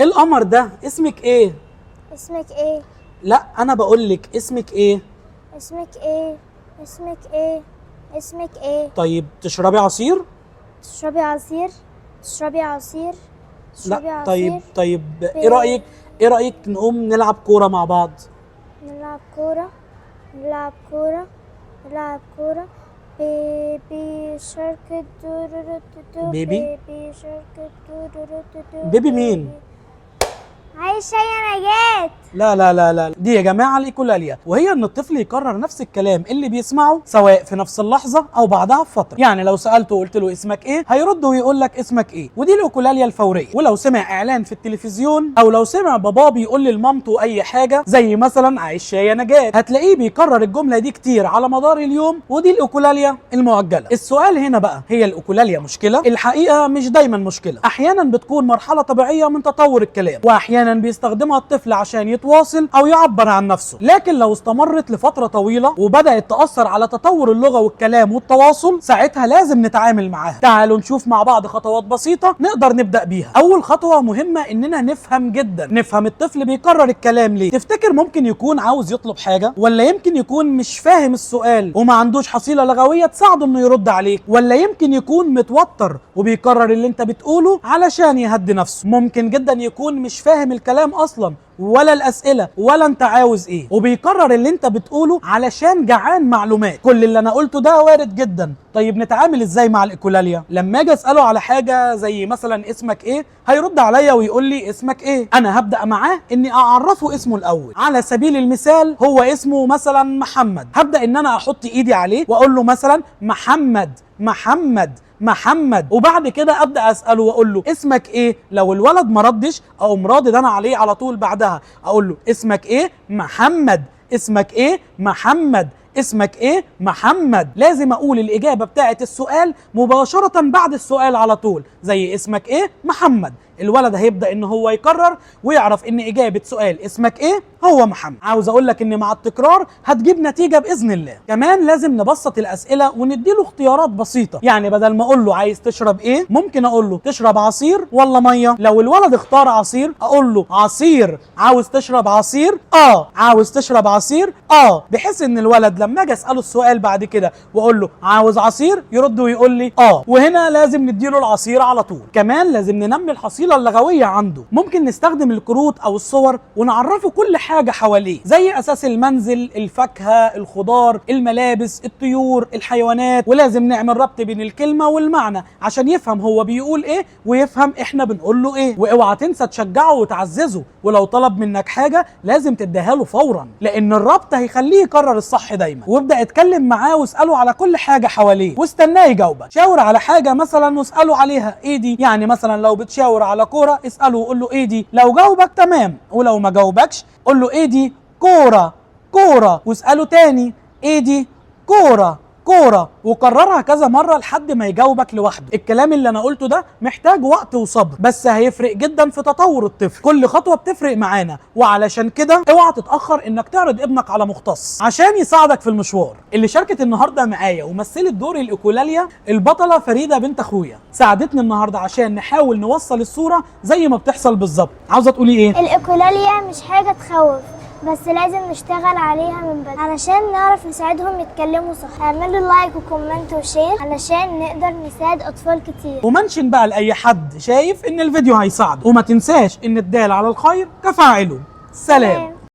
ايه القمر ده؟ اسمك ايه؟ اسمك ايه؟ لا انا بقولك اسمك ايه؟ اسمك ايه؟ اسمك ايه؟ اسمك ايه؟ طيب تشربي عصير؟ تشربي عصير؟ تشربي عصير؟ تشربي لا عصير؟ طيب ايه رأيك نقوم نلعب كورة مع بعض؟ نلعب كورة. نلعب كورة. نلعب كورة. بيبي شارك بيبي؟ بيبي شارك بيبي مين؟ عايشة يا نجاة. لا دي يا جماعه الايكولاليا، وهي ان الطفل يكرر نفس الكلام اللي بيسمعه سواء في نفس اللحظه او بعدها بفتره. يعني لو سالته وقلت له اسمك ايه هيرد ويقول لك اسمك ايه، ودي الايكولاليا الفوريه. ولو سمع اعلان في التلفزيون او لو سمع باباه بيقول لمامته اي حاجه زي مثلا عايش يا نجاة، هتلاقيه بيكرر الجمله دي كتير على مدار اليوم، ودي الايكولاليا المؤجله. السؤال هنا بقى، هي الايكولاليا مشكله؟ الحقيقه مش دايما مشكله، احيانا بتكون مرحله طبيعيه من تطور الكلام، واحيانا بيستخدمها الطفل عشان يتواصل او يعبر عن نفسه. لكن لو استمرت لفتره طويله وبدات تاثر على تطور اللغه والكلام والتواصل، ساعتها لازم نتعامل معاها. تعالوا نشوف مع بعض خطوات بسيطه نقدر نبدا بيها. اول خطوه مهمه اننا نفهم جدا، نفهم الطفل بيكرر الكلام ليه. تفتكر ممكن يكون عاوز يطلب حاجه، ولا يمكن يكون مش فاهم السؤال وما عندوش حصيله لغويه تساعده انه يرد عليك، ولا يمكن يكون متوتر وبيكرر اللي انت بتقوله علشان يهدي نفسه؟ ممكن جدا يكون مش فاهم الكلام اصلا ولا الاسئله ولا انت عاوز ايه، وبيكرر اللي انت بتقوله علشان جعان معلومات. كل اللي انا قلته ده وارد جدا. طيب نتعامل ازاي مع الايكولاليا؟ لما اجي اساله على حاجه زي مثلا اسمك ايه، هيرد عليا ويقول لي اسمك ايه. انا هبدا معاه اني اعرفه اسمه الاول. على سبيل المثال هو اسمه مثلا محمد، هبدا ان انا احط ايدي عليه واقول له مثلا محمد محمد محمد، وبعد كده ابدا اساله واقول له اسمك ايه. لو الولد ما ردش او مرادد انا عليه على طول بعدها اقول له اسمك ايه؟ محمد. اسمك ايه؟ محمد. اسمك ايه؟ محمد. لازم اقول الاجابه بتاعه السؤال مباشره بعد السؤال على طول، زي اسمك ايه؟ محمد. الولد هيبدا ان هو يكرر ويعرف ان اجابه سؤال اسمك ايه هو محمد. عاوز اقول لك ان مع التكرار هتجيب نتيجه باذن الله. كمان لازم نبسط الاسئله ونديله اختيارات بسيطه، يعني بدل ما اقول له عايز تشرب ايه ممكن اقول له تشرب عصير ولا ميه. لو الولد اختار عصير اقول له عصير. عاوز تشرب عصير؟ عاوز تشرب عصير؟ بحيث ان الولد لما اجي اساله السؤال بعد كده واقول له عاوز عصير يرد ويقول لي وهنا لازم نديله العصير على طول. كمان لازم ننمي الحصيله اللغويه عنده. ممكن نستخدم الكروت او الصور ونعرفه كل حاجه حواليه، زي اساس المنزل، الفاكهه، الخضار، الملابس، الطيور، الحيوانات. ولازم نعمل ربط بين الكلمه والمعنى عشان يفهم هو بيقول ايه ويفهم احنا بنقول له ايه. واوعى تنسى تشجعه وتعززه، ولو طلب منك حاجه لازم تديها له فورا، لان الربط هيخليه يكرر الصح دايما. وابدا اتكلم معاه واساله على كل حاجه حواليه واستناه يجاوبك. شاور على حاجه مثلا واساله عليها ايه دي، يعني مثلا لو بتشاور على كوره اساله وقول له ايه دي. لو جاوبك تمام، ولو ما جاوبكش قول له ايه دي؟ كوره. كوره. واساله تاني ايه دي؟ كوره. كوره. وكررها كذا مره لحد ما يجاوبك لوحده. الكلام اللي انا قلته ده محتاج وقت وصبر، بس هيفرق جدا في تطور الطفل. كل خطوه بتفرق معانا، وعلشان كده اوعى تتاخر انك تعرض ابنك على مختص عشان يساعدك في المشوار. اللي شاركت النهارده معايا ومثلت دور الايكولاليا البطله فريده بنت اخويا، ساعدتني النهارده عشان نحاول نوصل الصوره زي ما بتحصل بالظبط. عاوزه تقولي ايه؟ الايكولاليا مش حاجه تخوف، بس لازم نشتغل عليها من بدري علشان نعرف نساعدهم يتكلموا صح. اعملوا لايك وكومنت وشير علشان نقدر نساعد اطفال كتير. ومنشن بقى لاي حد شايف ان الفيديو هيساعده، وما تنساش ان الدال على الخير كفاعله. سلام.